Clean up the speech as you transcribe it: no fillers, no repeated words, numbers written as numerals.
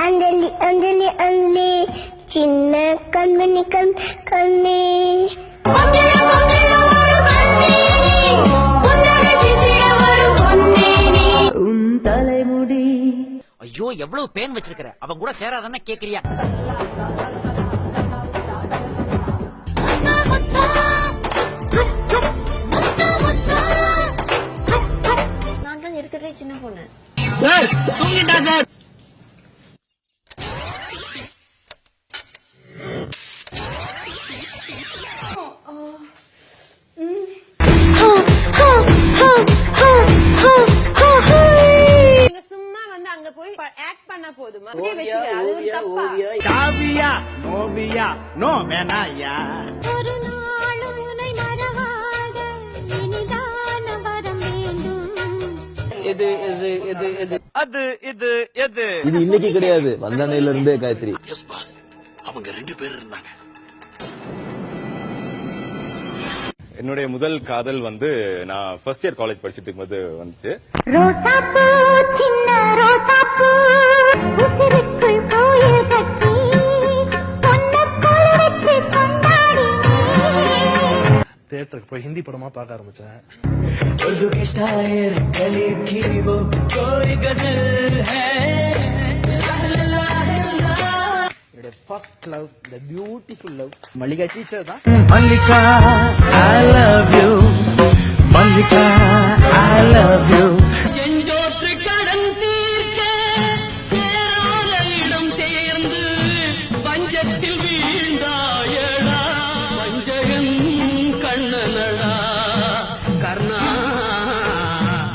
அஞ்சலி அஞ்சலி அஞ்சலி சின்ன கண்மணி கண்ணே உன் தலைமுடி. ஐயோ எவ்வளவு பேன் வச்சிருக்கிற, அவன் கூட சேராதானே கேக்குறியா? நான் தான் இருக்கிறதே சின்ன பொண்ணு. நீங்க சும்மா வந்து அங்க போய் ஆக்ட் பண்ணா போதுமா? அது ஒரு தப்பா? காவியா நோவியா நோ வேணாயா. ஒரு நாளும் உன்னை மறவாத இனிதான வரம் வேண்டும். எது எது எது எது அது இது எது இது இன்னைக்கு கிடையாது, வந்தனையில இருந்தே காயத்ரி. அவங்க 2 பேர் இருந்தாங்க. என்னுடைய முதல் காதல் வந்து நான் ஃபர்ஸ்ட் இயர் காலேஜ் படிச்சுட்டு இருக்கும்போது வந்துச்சு. ரோசாப்பூ சின்ன ரோசாப்பூ உசிருக்குள் கோயில் கட்டி பொன்னக்குள் வச்சு கொண்டாடி தியேட்டருக்கு போய் ஹிந்தி படமா பார்க்க ஆரம்பிச்சேன். ஃபர்ஸ்ட் லவ், தி பியூட்டிஃபுல் லவ் மல்லிகா டீச்சர் தான். Mallika I love you, Mallika I love you.